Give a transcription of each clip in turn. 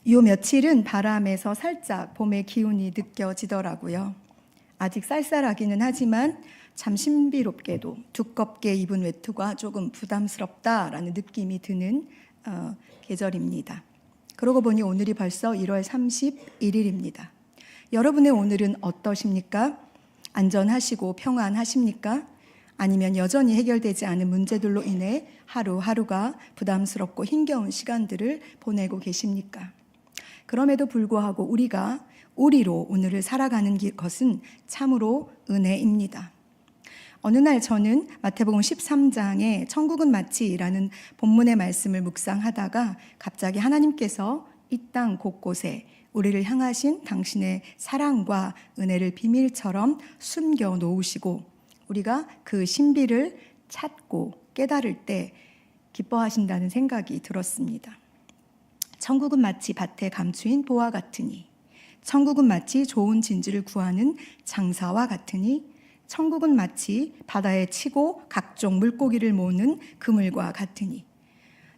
요 며칠은 바람에서 살짝 봄의 기운이 느껴지더라고요. 아직 쌀쌀하기는 하지만 참 신비롭게도 두껍게 입은 외투가 조금 부담스럽다라는 느낌이 드는 계절입니다. 그러고 보니 오늘이 벌써 1월 31일입니다. 여러분의 오늘은 어떠십니까? 안전하시고 평안하십니까? 아니면 여전히 해결되지 않은 문제들로 인해 하루하루가 부담스럽고 힘겨운 시간들을 보내고 계십니까? 그럼에도 불구하고 우리가 우리로 오늘을 살아가는 것은 참으로 은혜입니다. 어느 날 저는 마태복음 13장에 천국은 마치라는 본문의 말씀을 묵상하다가 갑자기 하나님께서 이 땅 곳곳에 우리를 향하신 당신의 사랑과 은혜를 비밀처럼 숨겨 놓으시고 우리가 그 신비를 찾고 깨달을 때 기뻐하신다는 생각이 들었습니다. 천국은 마치 밭에 감추인 보와 같으니, 천국은 마치 좋은 진주를 구하는 장사와 같으니, 천국은 마치 바다에 치고 각종 물고기를 모으는 그물과 같으니,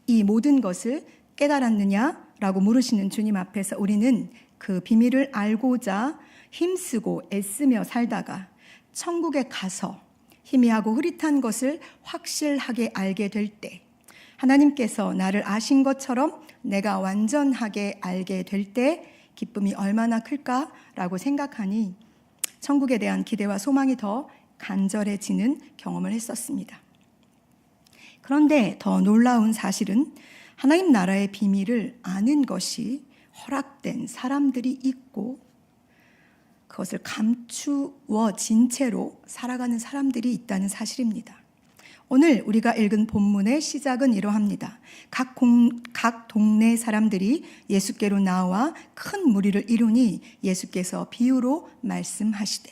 이 모든 것을 깨달았느냐라고 물으시는 주님 앞에서 우리는 그 비밀을 알고자 힘쓰고 애쓰며 살다가 천국에 가서 희미하고 흐릿한 것을 확실하게 알게 될 때, 하나님께서 나를 아신 것처럼 내가 완전하게 알게 될 때 기쁨이 얼마나 클까라고 생각하니 천국에 대한 기대와 소망이 더 간절해지는 경험을 했었습니다. 그런데 더 놀라운 사실은 하나님 나라의 비밀을 아는 것이 허락된 사람들이 있고 그것을 감추어진 채로 살아가는 사람들이 있다는 사실입니다. 오늘 우리가 읽은 본문의 시작은 이러합니다. 각 동네 사람들이 예수께로 나와 큰 무리를 이루니 예수께서 비유로 말씀하시되,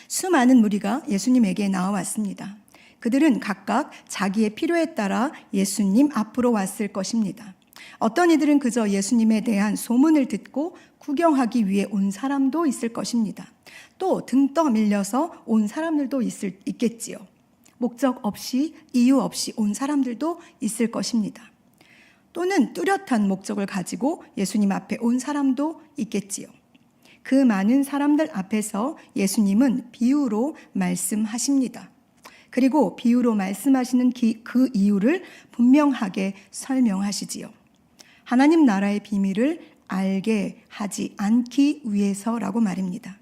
수많은 무리가 예수님에게 나와왔습니다. 그들은 각각 자기의 필요에 따라 예수님 앞으로 왔을 것입니다. 어떤 이들은 그저 예수님에 대한 소문을 듣고 구경하기 위해 온 사람도 있을 것입니다. 또 등 떠밀려서 온 사람들도 있겠지요. 목적 없이 이유 없이 온 사람들도 있을 것입니다. 또는 뚜렷한 목적을 가지고 예수님 앞에 온 사람도 있겠지요. 그 많은 사람들 앞에서 예수님은 비유로 말씀하십니다. 그리고 비유로 말씀하시는 그 이유를 분명하게 설명하시지요. 하나님 나라의 비밀을 알게 하지 않기 위해서라고 말입니다.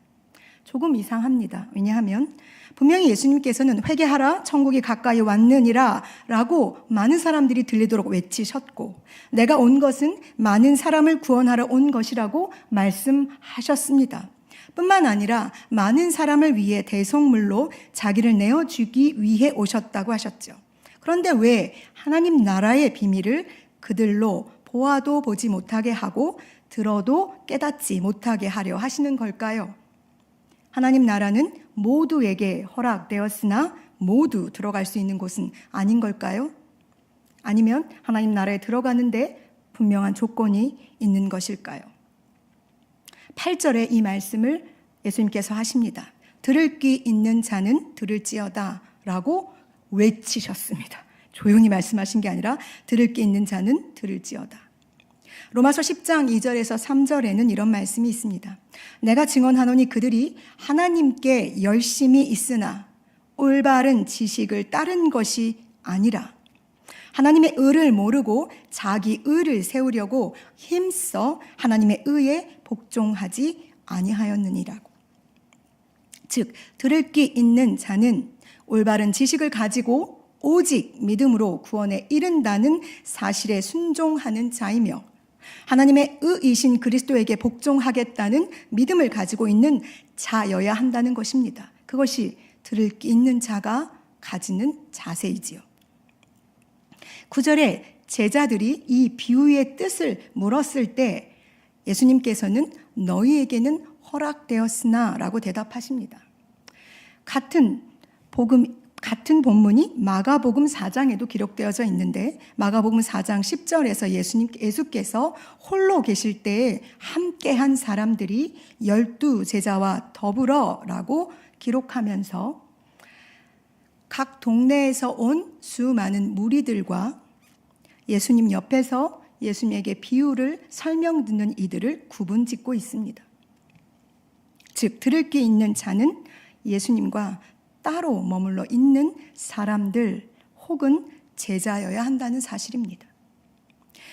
조금 이상합니다. 왜냐하면 분명히 예수님께서는 회개하라 천국이 가까이 왔느니라 라고 많은 사람들이 들리도록 외치셨고, 내가 온 것은 많은 사람을 구원하러 온 것이라고 말씀하셨습니다. 뿐만 아니라 많은 사람을 위해 대속물로 자기를 내어주기 위해 오셨다고 하셨죠. 그런데 왜 하나님 나라의 비밀을 그들로 보아도 보지 못하게 하고 들어도 깨닫지 못하게 하려 하시는 걸까요? 하나님 나라는 모두에게 허락되었으나 모두 들어갈 수 있는 곳은 아닌 걸까요? 아니면 하나님 나라에 들어가는데 분명한 조건이 있는 것일까요? 8절에 이 말씀을 예수님께서 하십니다. 들을 귀 있는 자는 들을지어다 라고 외치셨습니다. 조용히 말씀하신 게 아니라 들을 귀 있는 자는 들을지어다. 로마서 10장 2절에서 3절에는 이런 말씀이 있습니다. 내가 증언하노니 그들이 하나님께 열심히 있으나 올바른 지식을 따른 것이 아니라 하나님의 의를 모르고 자기 의를 세우려고 힘써 하나님의 의에 복종하지 아니하였느니라고. 즉 들을 귀 있는 자는 올바른 지식을 가지고 오직 믿음으로 구원에 이른다는 사실에 순종하는 자이며 하나님의 의이신 그리스도에게 복종하겠다는 믿음을 가지고 있는 자여야 한다는 것입니다. 그것이 들을 귀 있는 자가 가지는 자세이지요. 9절에 제자들이 이 비유의 뜻을 물었을 때 예수님께서는 너희에게는 허락되었으나 라고 대답하십니다. 같은 본문이 마가복음 4장에도 기록되어져 있는데 마가복음 4장 10절에서 예수께서 홀로 계실 때에 함께한 사람들이 12제자와 더불어라고 기록하면서 각 동네에서 온 수많은 무리들과 예수님 옆에서 예수님에게 비유를 설명 듣는 이들을 구분짓고 있습니다. 즉 들을 게 있는 자는 예수님과 따로 머물러 있는 사람들 혹은 제자여야 한다는 사실입니다.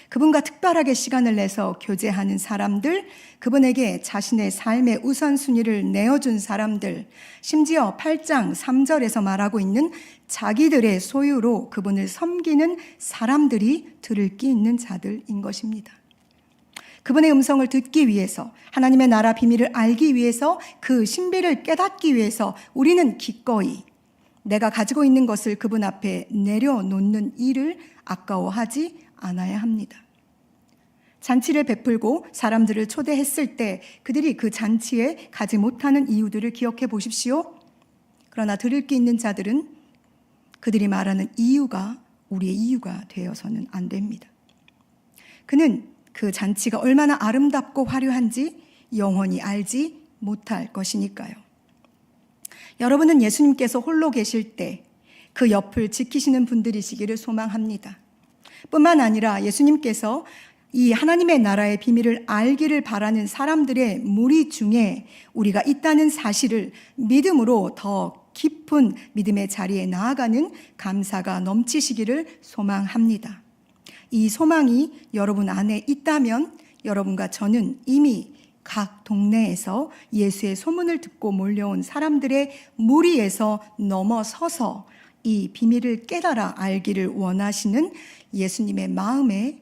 그분과 특별하게 시간을 내서 교제하는 사람들, 그분에게 자신의 삶의 우선순위를 내어준 사람들, 심지어 8장 3절에서 말하고 있는 자기들의 소유로 그분을 섬기는 사람들이 들을 게 있는 자들인 것입니다. 그분의 음성을 듣기 위해서, 하나님의 나라 비밀을 알기 위해서, 그 신비를 깨닫기 위해서 우리는 기꺼이 내가 가지고 있는 것을 그분 앞에 내려놓는 일을 아까워하지 않아야 합니다. 잔치를 베풀고 사람들을 초대했을 때 그들이 그 잔치에 가지 못하는 이유들을 기억해 보십시오. 그러나 들을 게 있는 자들은 그들이 말하는 이유가 우리의 이유가 되어서는 안 됩니다. 그는 그 잔치가 얼마나 아름답고 화려한지 영원히 알지 못할 것이니까요. 여러분은 예수님께서 홀로 계실 때 그 옆을 지키시는 분들이시기를 소망합니다. 뿐만 아니라 예수님께서 이 하나님의 나라의 비밀을 알기를 바라는 사람들의 무리 중에 우리가 있다는 사실을 믿음으로 더 깊은 믿음의 자리에 나아가는 감사가 넘치시기를 소망합니다. 이 소망이 여러분 안에 있다면 여러분과 저는 이미 각 동네에서 예수의 소문을 듣고 몰려온 사람들의 무리에서 넘어서서 이 비밀을 깨달아 알기를 원하시는 예수님의 마음에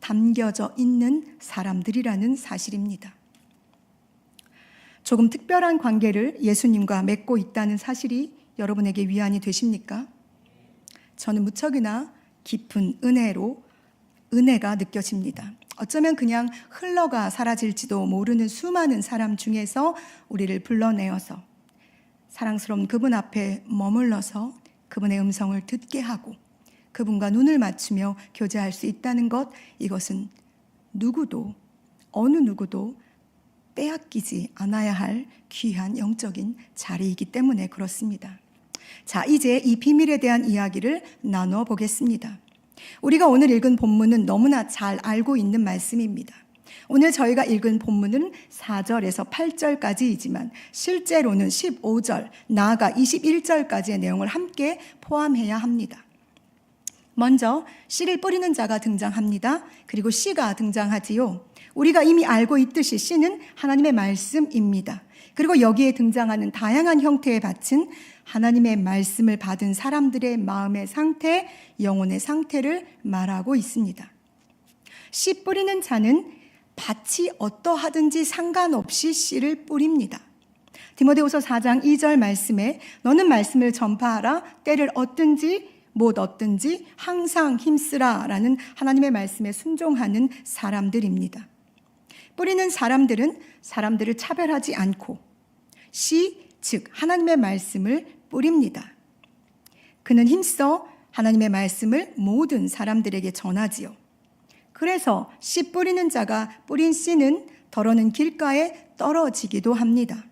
담겨져 있는 사람들이라는 사실입니다. 조금 특별한 관계를 예수님과 맺고 있다는 사실이 여러분에게 위안이 되십니까? 저는 무척이나 깊은 은혜가 느껴집니다. 어쩌면 그냥 흘러가 사라질지도 모르는 수많은 사람 중에서 우리를 불러내어서 사랑스러운 그분 앞에 머물러서 그분의 음성을 듣게 하고 그분과 눈을 맞추며 교제할 수 있다는 것, 이것은 누구도 어느 누구도 빼앗기지 않아야 할 귀한 영적인 자리이기 때문에 그렇습니다. 자, 이제 이 비밀에 대한 이야기를 나누어 보겠습니다. 우리가 오늘 읽은 본문은 너무나 잘 알고 있는 말씀입니다. 오늘 저희가 읽은 본문은 4절에서 8절까지이지만 실제로는 15절, 나아가 21절까지의 내용을 함께 포함해야 합니다. 먼저 씨를 뿌리는 자가 등장합니다. 그리고 씨가 등장하지요. 우리가 이미 알고 있듯이 씨는 하나님의 말씀입니다. 그리고 여기에 등장하는 다양한 형태의 밭은 하나님의 말씀을 받은 사람들의 마음의 상태, 영혼의 상태를 말하고 있습니다. 씨 뿌리는 자는 밭이 어떠하든지 상관없이 씨를 뿌립니다. 디모데후서 4장 2절 말씀에 너는 말씀을 전파하라, 때를 얻든지 못 얻든지 항상 힘쓰라 라는 하나님의 말씀에 순종하는 사람들입니다. 뿌리는 사람들은 사람들을 차별하지 않고 씨, 즉 하나님의 말씀을 뿌립니다. 그는 힘써 하나님의 말씀을 모든 사람들에게 전하지요. 그래서 씨 뿌리는 자가 뿌린 씨는 더러는 길가에 떨어지기도 합니다.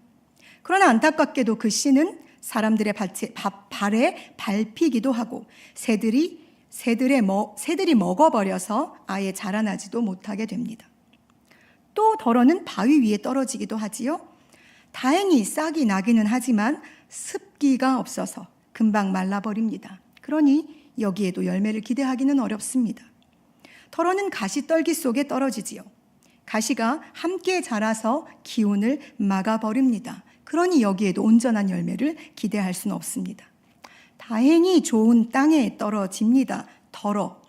그러나 안타깝게도 그 씨는 사람들의 발에 밟히기도 하고 새들이 먹어버려서 아예 자라나지도 못하게 됩니다. 또 더러는 바위 위에 떨어지기도 하지요. 다행히 싹이 나기는 하지만 습기가 없어서 금방 말라버립니다. 그러니 여기에도 열매를 기대하기는 어렵습니다. 더러는 가시떨기 속에 떨어지지요. 가시가 함께 자라서 기운을 막아버립니다. 그러니 여기에도 온전한 열매를 기대할 수는 없습니다. 다행히 좋은 땅에 떨어집니다. 더러.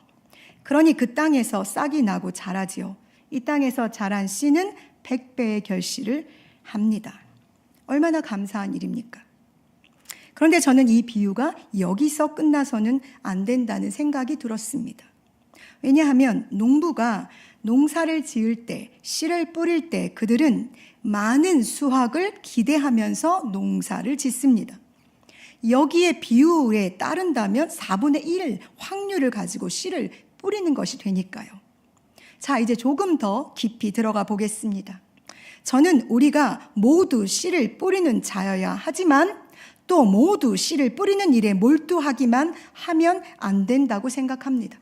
그러니 그 땅에서 싹이 나고 자라지요. 이 땅에서 자란 씨는 100배의 결실을 합니다. 얼마나 감사한 일입니까? 그런데 저는 이 비유가 여기서 끝나서는 안 된다는 생각이 들었습니다. 왜냐하면 농부가 농사를 지을 때, 씨를 뿌릴 때 그들은 많은 수확을 기대하면서 농사를 짓습니다. 여기에 비유에 따른다면 4분의 1 확률을 가지고 씨를 뿌리는 것이 되니까요. 자, 이제 조금 더 깊이 들어가 보겠습니다. 저는 우리가 모두 씨를 뿌리는 자여야 하지만 또 모두 씨를 뿌리는 일에 몰두하기만 하면 안 된다고 생각합니다.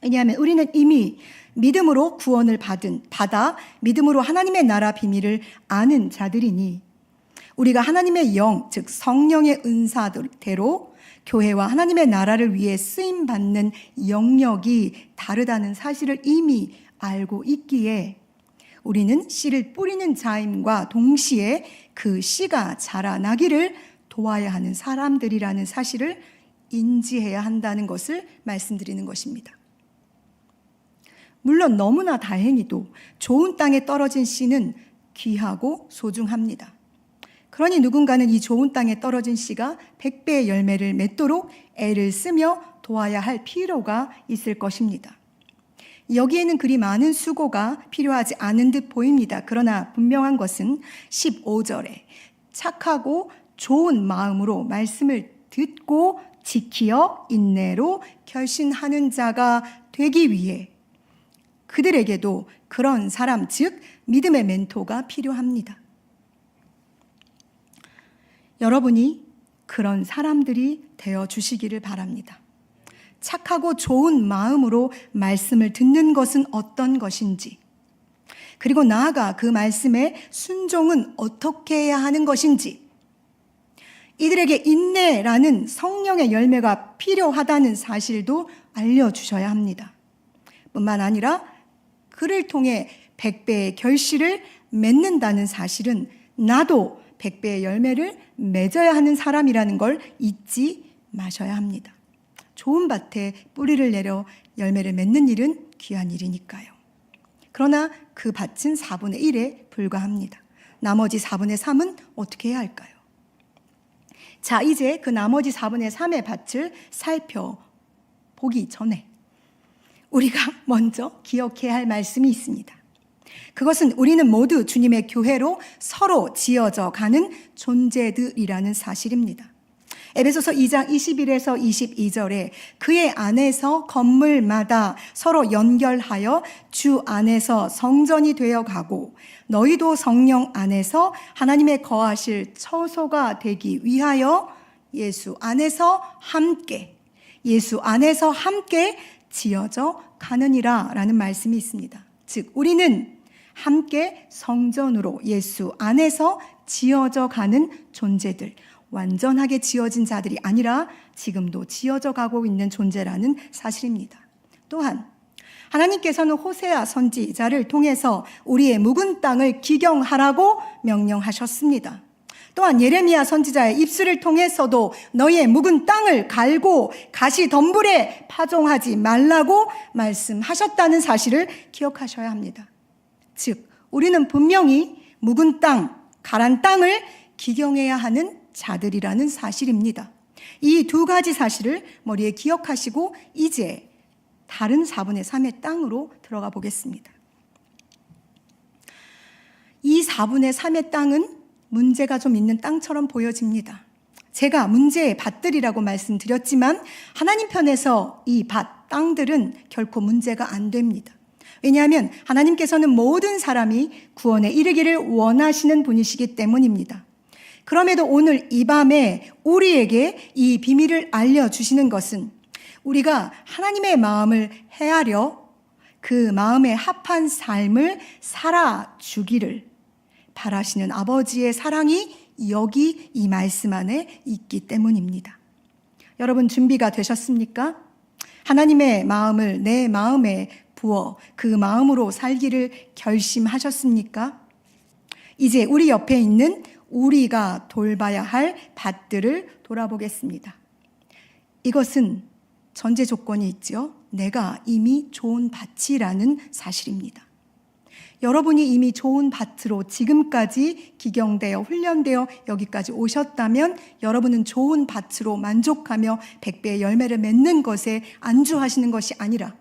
왜냐하면 우리는 이미 믿음으로 구원을 받아 믿음으로 하나님의 나라 비밀을 아는 자들이니 우리가 하나님의 영, 즉 성령의 은사대로 교회와 하나님의 나라를 위해 쓰임받는 영역이 다르다는 사실을 이미 알고 있기에 우리는 씨를 뿌리는 자임과 동시에 그 씨가 자라나기를 도와야 하는 사람들이라는 사실을 인지해야 한다는 것을 말씀드리는 것입니다. 물론 너무나 다행히도 좋은 땅에 떨어진 씨는 귀하고 소중합니다. 그러니 누군가는 이 좋은 땅에 떨어진 씨가 100배의 열매를 맺도록 애를 쓰며 도와야 할 필요가 있을 것입니다. 여기에는 그리 많은 수고가 필요하지 않은 듯 보입니다. 그러나 분명한 것은 15절에 착하고 좋은 마음으로 말씀을 듣고 지키어 인내로 결신하는 자가 되기 위해 그들에게도 그런 사람, 즉 믿음의 멘토가 필요합니다. 여러분이 그런 사람들이 되어 주시기를 바랍니다. 착하고 좋은 마음으로 말씀을 듣는 것은 어떤 것인지, 그리고 나아가 그 말씀에 순종은 어떻게 해야 하는 것인지, 이들에게 인내라는 성령의 열매가 필요하다는 사실도 알려주셔야 합니다. 뿐만 아니라 그를 통해 100배의 결실을 맺는다는 사실은 나도 100배의 열매를 맺어야 하는 사람이라는 걸 잊지 마셔야 합니다. 좋은 밭에 뿌리를 내려 열매를 맺는 일은 귀한 일이니까요. 그러나 그 밭은 4분의 1에 불과합니다. 나머지 4분의 3은 어떻게 해야 할까요? 자, 이제 그 나머지 4분의 3의 밭을 살펴보기 전에 우리가 먼저 기억해야 할 말씀이 있습니다. 그것은 우리는 모두 주님의 교회로 서로 지어져 가는 존재들이라는 사실입니다. 에베소서 2장 21에서 22절에 그의 안에서 건물마다 서로 연결하여 주 안에서 성전이 되어 가고 너희도 성령 안에서 하나님의 거하실 처소가 되기 위하여 예수 안에서 함께 지어져 가느니라 라는 말씀이 있습니다. 즉 우리는 함께 성전으로 예수 안에서 지어져 가는 존재들, 완전하게 지어진 자들이 아니라 지금도 지어져 가고 있는 존재라는 사실입니다. 또한 하나님께서는 호세아 선지자를 통해서 우리의 묵은 땅을 기경하라고 명령하셨습니다. 또한 예레미야 선지자의 입술을 통해서도 너희의 묵은 땅을 갈고 가시덤불에 파종하지 말라고 말씀하셨다는 사실을 기억하셔야 합니다. 즉 우리는 분명히 묵은 땅, 가란 땅을 기경해야 하는 자들이라는 사실입니다. 이 두 가지 사실을 머리에 기억하시고 이제 다른 4분의 3의 땅으로 들어가 보겠습니다. 이 4분의 3의 땅은 문제가 좀 있는 땅처럼 보여집니다. 제가 문제의 밭들이라고 말씀드렸지만 하나님 편에서 이 밭, 땅들은 결코 문제가 안 됩니다. 왜냐하면 하나님께서는 모든 사람이 구원에 이르기를 원하시는 분이시기 때문입니다. 그럼에도 오늘 이 밤에 우리에게 이 비밀을 알려주시는 것은 우리가 하나님의 마음을 헤아려 그 마음에 합한 삶을 살아주기를 바라시는 아버지의 사랑이 여기 이 말씀 안에 있기 때문입니다. 여러분 준비가 되셨습니까? 하나님의 마음을 내 마음에 부어 그 마음으로 살기를 결심하셨습니까? 이제 우리 옆에 있는 우리가 돌봐야 할 밭들을 돌아보겠습니다. 이것은 전제 조건이 있죠. 내가 이미 좋은 밭이라는 사실입니다. 여러분이 이미 좋은 밭으로 지금까지 기경되어 훈련되어 여기까지 오셨다면 여러분은 좋은 밭으로 만족하며 100배의 열매를 맺는 것에 안주하시는 것이 아니라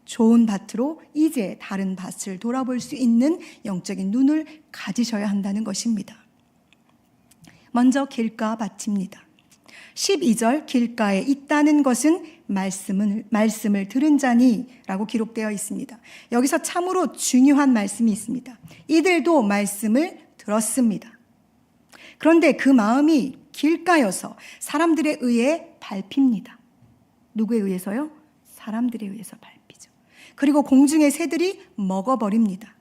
좋은 밭으로 이제 다른 밭을 돌아볼 수 있는 영적인 눈을 가지셔야 한다는 것입니다. 먼저 길가 밭입니다. 12절 길가에 있다는 것은 말씀을 들은 자니 라고 기록되어 있습니다. 여기서 참으로 중요한 말씀이 있습니다. 이들도 말씀을 들었습니다. 그런데 그 마음이 길가여서 사람들에 의해 밟힙니다. 누구에 의해서요? 사람들에 의해서 밟히죠. 그리고 공중의 새들이 먹어버립니다.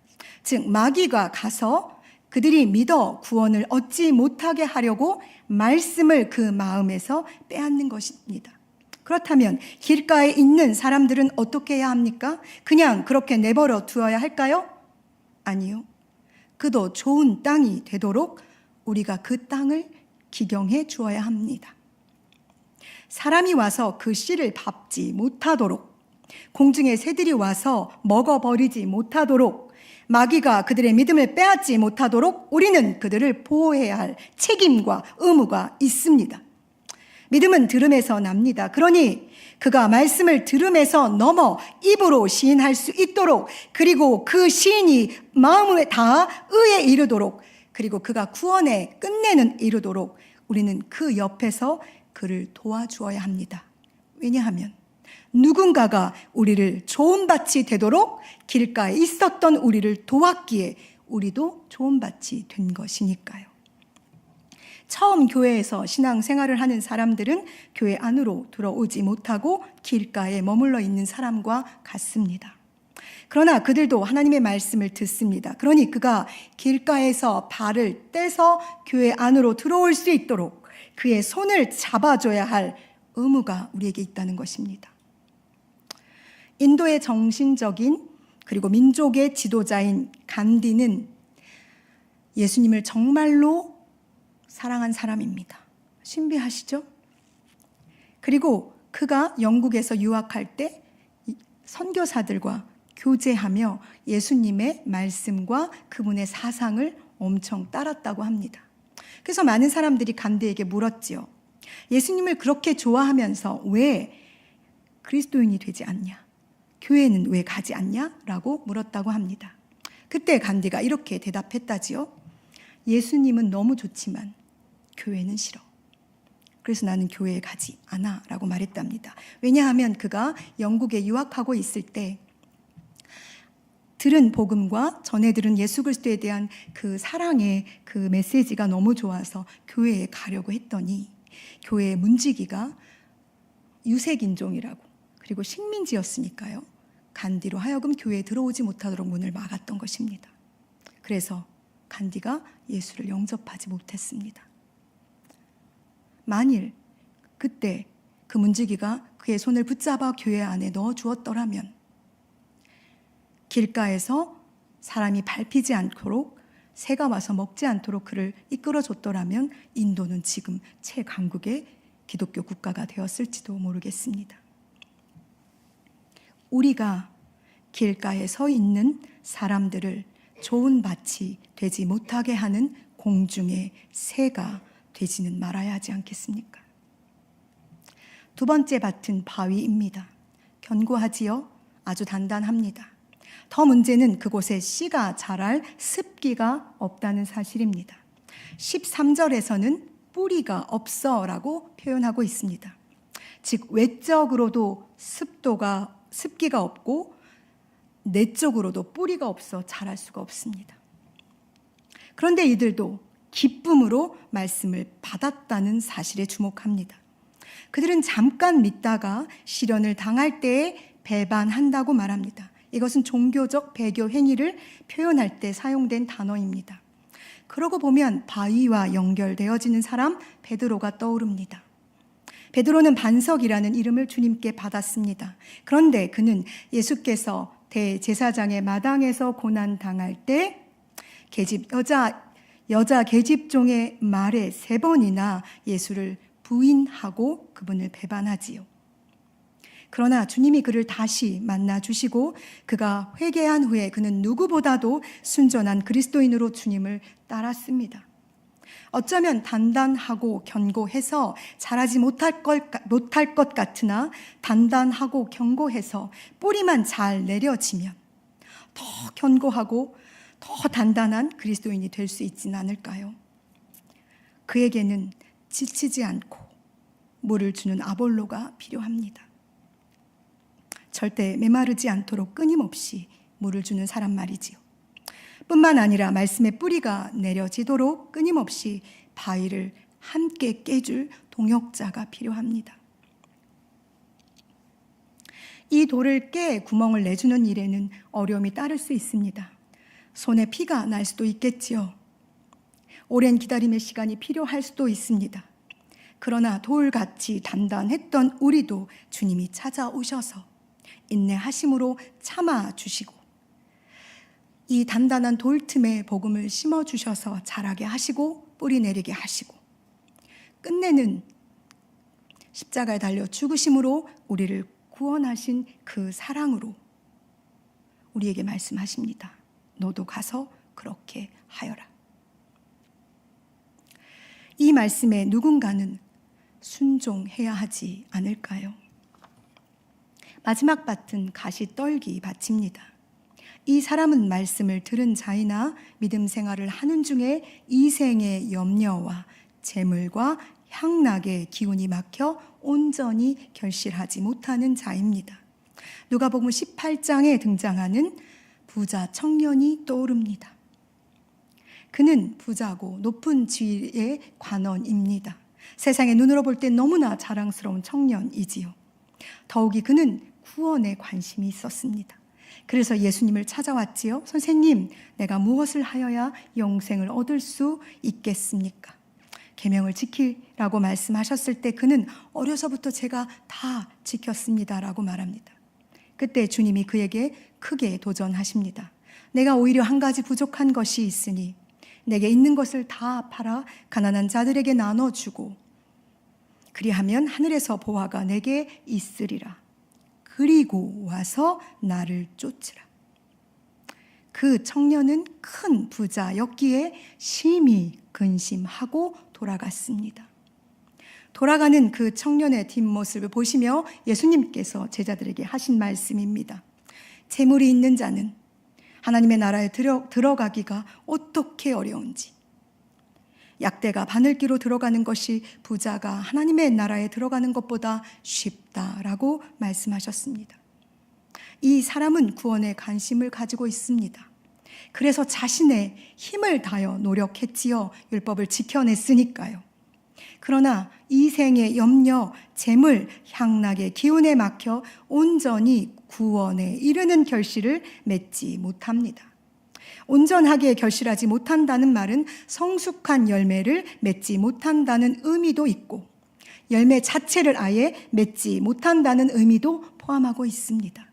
즉 마귀가 가서 그들이 믿어 구원을 얻지 못하게 하려고 말씀을 그 마음에서 빼앗는 것입니다. 그렇다면 길가에 있는 사람들은 어떻게 해야 합니까? 그냥 그렇게 내버려 두어야 할까요? 아니요. 그도 좋은 땅이 되도록 우리가 그 땅을 기경해 주어야 합니다. 사람이 와서 그 씨를 밟지 못하도록, 공중의 새들이 와서 먹어버리지 못하도록, 마귀가 그들의 믿음을 빼앗지 못하도록 우리는 그들을 보호해야 할 책임과 의무가 있습니다. 믿음은 들음에서 납니다. 그러니 그가 말씀을 들음에서 넘어 입으로 시인할 수 있도록, 그리고 그 시인이 마음에 다 의에 이르도록, 그리고 그가 구원에 끝내는 이르도록 우리는 그 옆에서 그를 도와주어야 합니다. 왜냐하면 누군가가 우리를 좋은 밭이 되도록 길가에 있었던 우리를 도왔기에 우리도 좋은 밭이 된 것이니까요. 처음 교회에서 신앙생활을 하는 사람들은 교회 안으로 들어오지 못하고 길가에 머물러 있는 사람과 같습니다. 그러나 그들도 하나님의 말씀을 듣습니다. 그러니 그가 길가에서 발을 떼서 교회 안으로 들어올 수 있도록 그의 손을 잡아줘야 할 의무가 우리에게 있다는 것입니다. 인도의 정신적인 그리고 민족의 지도자인 간디는 예수님을 정말로 사랑한 사람입니다. 신비하시죠? 그리고 그가 영국에서 유학할 때 선교사들과 교제하며 예수님의 말씀과 그분의 사상을 엄청 따랐다고 합니다. 그래서 많은 사람들이 간디에게 물었지요. 예수님을 그렇게 좋아하면서 왜 그리스도인이 되지 않냐? 교회는 왜 가지 않냐? 라고 물었다고 합니다. 그때 간디가 이렇게 대답했다지요. 예수님은 너무 좋지만 교회는 싫어. 그래서 나는 교회에 가지 않아 라고 말했답니다. 왜냐하면 그가 영국에 유학하고 있을 때 들은 복음과 전해 들은 예수 그리스도에 대한 그 사랑의 그 메시지가 너무 좋아서 교회에 가려고 했더니 교회의 문지기가 유색인종이라고 그리고 식민지였으니까요. 간디로 하여금 교회에 들어오지 못하도록 문을 막았던 것입니다. 그래서 간디가 예수를 영접하지 못했습니다. 만일 그때 그 문지기가 그의 손을 붙잡아 교회 안에 넣어 주었더라면 길가에서 사람이 밟히지 않도록 새가 와서 먹지 않도록 그를 이끌어 줬더라면 인도는 지금 최강국의 기독교 국가가 되었을지도 모르겠습니다. 우리가 길가에 서 있는 사람들을 좋은 밭이 되지 못하게 하는 공중의 새가 되지는 말아야 하지 않겠습니까? 두 번째 밭은 바위입니다. 견고하지요? 아주 단단합니다. 더 문제는 그곳에 씨가 자랄 습기가 없다는 사실입니다. 13절에서는 뿌리가 없어라고 표현하고 있습니다. 즉 외적으로도 습기가 없고 내적으로도 뿌리가 없어 자랄 수가 없습니다. 그런데 이들도 기쁨으로 말씀을 받았다는 사실에 주목합니다. 그들은 잠깐 믿다가 시련을 당할 때에 배반한다고 말합니다. 이것은 종교적 배교 행위를 표현할 때 사용된 단어입니다. 그러고 보면 바위와 연결되어지는 사람 베드로가 떠오릅니다. 베드로는 반석이라는 이름을 주님께 받았습니다. 그런데 그는 예수께서 대제사장의 마당에서 고난당할 때 여자 계집종의 말에 3번이나 예수를 부인하고 그분을 배반하지요. 그러나 주님이 그를 다시 만나주시고 그가 회개한 후에 그는 누구보다도 순전한 그리스도인으로 주님을 따랐습니다. 어쩌면 단단하고 견고해서 자라지 못할 것 같으나 단단하고 견고해서 뿌리만 잘 내려지면 더 견고하고 더 단단한 그리스도인이 될 수 있지는 않을까요? 그에게는 지치지 않고 물을 주는 아볼로가 필요합니다. 절대 메마르지 않도록 끊임없이 물을 주는 사람 말이지요. 뿐만 아니라 말씀의 뿌리가 내려지도록 끊임없이 바위를 함께 깨줄 동역자가 필요합니다. 이 돌을 깨 구멍을 내주는 일에는 어려움이 따를 수 있습니다. 손에 피가 날 수도 있겠지요. 오랜 기다림의 시간이 필요할 수도 있습니다. 그러나 돌같이 단단했던 우리도 주님이 찾아오셔서 인내하심으로 참아주시고 이 단단한 돌 틈에 복음을 심어주셔서 자라게 하시고 뿌리 내리게 하시고 끝내는 십자가에 달려 죽으심으로 우리를 구원하신 그 사랑으로 우리에게 말씀하십니다. 너도 가서 그렇게 하여라. 이 말씀에 누군가는 순종해야 하지 않을까요? 마지막 밭은 가시떨기 밭입니다. 이 사람은 말씀을 들은 자이나 믿음 생활을 하는 중에 이생의 염려와 재물과 향락의 기운이 막혀 온전히 결실하지 못하는 자입니다. 누가복음 18장에 등장하는 부자 청년이 떠오릅니다. 그는 부자고 높은 지위의 관원입니다. 세상의 눈으로 볼 때 너무나 자랑스러운 청년이지요. 더욱이 그는 구원에 관심이 있었습니다. 그래서 예수님을 찾아왔지요. 선생님, 내가 무엇을 하여야 영생을 얻을 수 있겠습니까? 계명을 지키라고 말씀하셨을 때 그는 어려서부터 제가 다 지켰습니다라고 말합니다. 그때 주님이 그에게 크게 도전하십니다. 내가 오히려 한 가지 부족한 것이 있으니 내게 있는 것을 다 팔아 가난한 자들에게 나눠주고 그리하면 하늘에서 보화가 내게 있으리라. 그리고 와서 나를 쫓으라. 그 청년은 큰 부자였기에 심히 근심하고 돌아갔습니다. 돌아가는 그 청년의 뒷모습을 보시며 예수님께서 제자들에게 하신 말씀입니다. 재물이 있는 자는 하나님의 나라에 들어가기가 어떻게 어려운지, 약대가 바늘기로 들어가는 것이 부자가 하나님의 나라에 들어가는 것보다 쉽다라고 말씀하셨습니다. 이 사람은 구원에 관심을 가지고 있습니다. 그래서 자신의 힘을 다하여 노력했지요. 율법을 지켜냈으니까요. 그러나 이생의 염려, 재물, 향락의 기운에 막혀 온전히 구원에 이르는 결실을 맺지 못합니다. 온전하게 결실하지 못한다는 말은 성숙한 열매를 맺지 못한다는 의미도 있고 열매 자체를 아예 맺지 못한다는 의미도 포함하고 있습니다.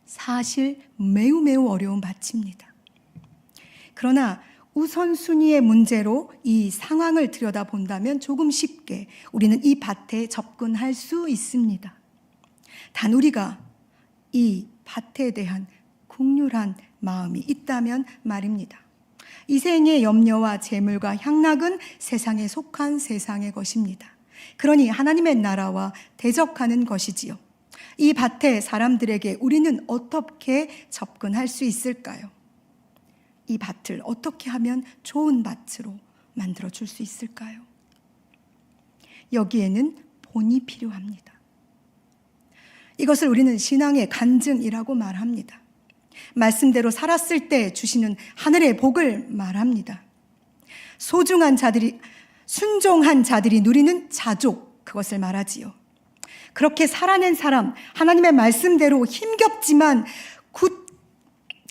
사실 매우 어려운 밭입니다. 그러나 우선순위의 문제로 이 상황을 들여다본다면 조금 쉽게 우리는 이 밭에 접근할 수 있습니다. 단 우리가 이 밭에 대한 긍휼한 마음이 있다면 말입니다. 이 생의 염려와 재물과 향락은 세상에 속한 세상의 것입니다. 그러니 하나님의 나라와 대적하는 것이지요. 이 밭의 사람들에게 우리는 어떻게 접근할 수 있을까요? 이 밭을 어떻게 하면 좋은 밭으로 만들어 줄 수 있을까요? 여기에는 본이 필요합니다. 이것을 우리는 신앙의 간증이라고 말합니다. 말씀대로 살았을 때 주시는 하늘의 복을 말합니다. 소중한 자들이, 순종한 자들이 누리는 자족, 그것을 말하지요. 그렇게 살아낸 사람, 하나님의 말씀대로 힘겹지만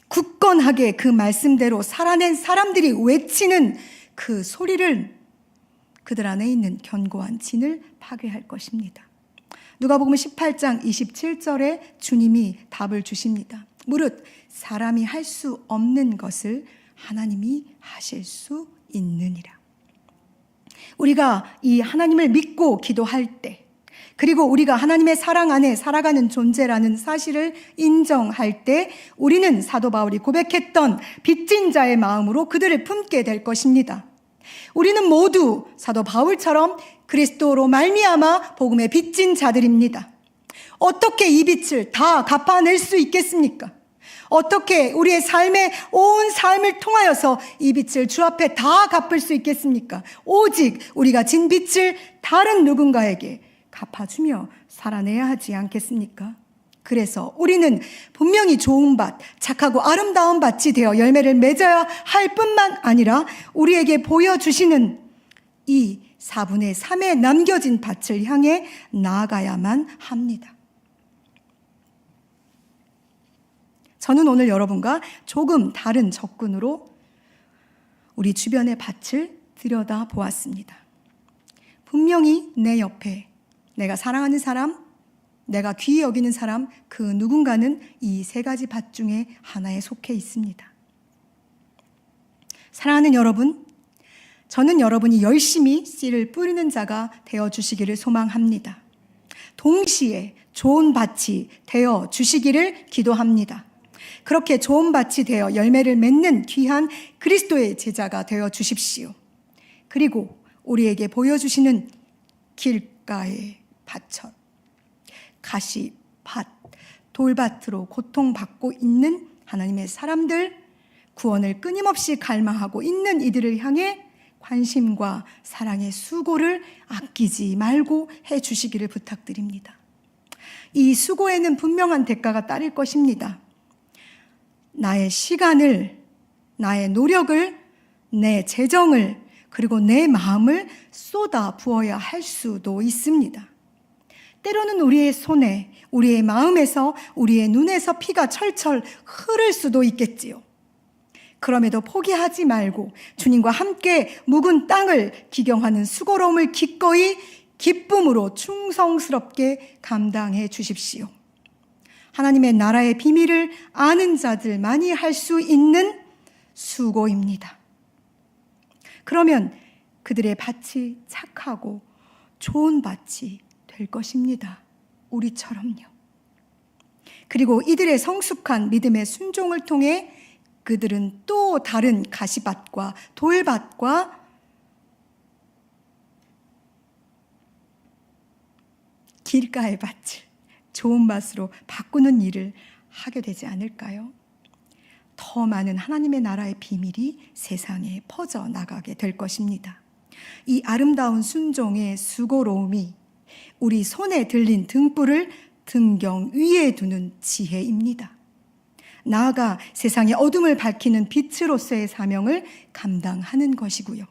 굳건하게 그 말씀대로 살아낸 사람들이 외치는 그 소리를 그들 안에 있는 견고한 진을 파괴할 것입니다. 누가복음 18장 27절에 주님이 답을 주십니다. 무릇 사람이 할 수 없는 것을 하나님이 하실 수 있느니라. 우리가 이 하나님을 믿고 기도할 때, 그리고 우리가 하나님의 사랑 안에 살아가는 존재라는 사실을 인정할 때 우리는 사도 바울이 고백했던 빚진 자의 마음으로 그들을 품게 될 것입니다. 우리는 모두 사도 바울처럼 그리스도로 말미암아 복음의 빚진 자들입니다. 어떻게 이 빚을 다 갚아낼 수 있겠습니까? 어떻게 우리의 삶의 온 삶을 통하여서 이 빚을 주 앞에 다 갚을 수 있겠습니까? 오직 우리가 진 빚을 다른 누군가에게 갚아주며 살아내야 하지 않겠습니까? 그래서 우리는 분명히 좋은 밭, 착하고 아름다운 밭이 되어 열매를 맺어야 할 뿐만 아니라 우리에게 보여주시는 이 4분의 3에 남겨진 밭을 향해 나아가야만 합니다. 저는 오늘 여러분과 조금 다른 접근으로 우리 주변의 밭을 들여다 보았습니다. 분명히 내 옆에 내가 사랑하는 사람, 내가 귀히 여기는 사람, 그 누군가는 이 세 가지 밭 중에 하나에 속해 있습니다. 사랑하는 여러분, 저는 여러분이 열심히 씨를 뿌리는 자가 되어주시기를 소망합니다. 동시에 좋은 밭이 되어주시기를 기도합니다. 그렇게 좋은 밭이 되어 열매를 맺는 귀한 그리스도의 제자가 되어주십시오. 그리고 우리에게 보여주시는 길가의 밭처럼 가시밭, 돌밭으로 고통받고 있는 하나님의 사람들, 구원을 끊임없이 갈망하고 있는 이들을 향해 관심과 사랑의 수고를 아끼지 말고 해주시기를 부탁드립니다. 이 수고에는 분명한 대가가 따를 것입니다. 나의 시간을, 나의 노력을, 내 재정을, 그리고 내 마음을 쏟아 부어야 할 수도 있습니다. 때로는 우리의 손에, 우리의 마음에서, 우리의 눈에서 피가 철철 흐를 수도 있겠지요. 그럼에도 포기하지 말고 주님과 함께 묵은 땅을 기경하는 수고로움을 기꺼이 기쁨으로 충성스럽게 감당해 주십시오. 하나님의 나라의 비밀을 아는 자들만이 할 수 있는 수고입니다. 그러면 그들의 밭이 착하고 좋은 밭이 될 것입니다. 우리처럼요. 그리고 이들의 성숙한 믿음의 순종을 통해 그들은 또 다른 가시밭과 돌밭과 길가의 밭을 좋은 밭으로 바꾸는 일을 하게 되지 않을까요? 더 많은 하나님의 나라의 비밀이 세상에 퍼져 나가게 될 것입니다. 이 아름다운 순종의 수고로움이 우리 손에 들린 등불을 등경 위에 두는 지혜입니다. 나아가 세상의 어둠을 밝히는 빛으로서의 사명을 감당하는 것이고요.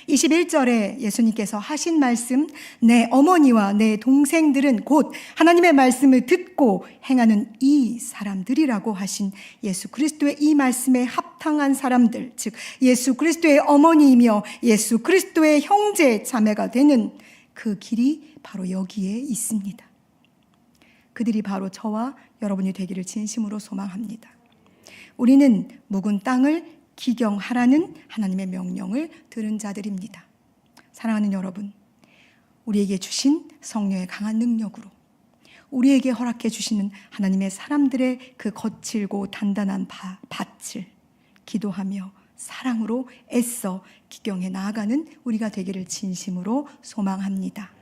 21절에 예수님께서 하신 말씀, 내 어머니와 내 동생들은 곧 하나님의 말씀을 듣고 행하는 이 사람들이라고 하신 예수 그리스도의 이 말씀에 합당한 사람들, 즉 예수 그리스도의 어머니이며 예수 그리스도의 형제 자매가 되는 그 길이 바로 여기에 있습니다. 그들이 바로 저와 여러분이 되기를 진심으로 소망합니다. 우리는 묵은 땅을 기경하라는 하나님의 명령을 들은 자들입니다. 사랑하는 여러분, 우리에게 주신 성령의 강한 능력으로 우리에게 허락해 주시는 하나님의 사람들의 그 거칠고 단단한 밭을 기도하며 사랑으로 애써 기경해 나아가는 우리가 되기를 진심으로 소망합니다.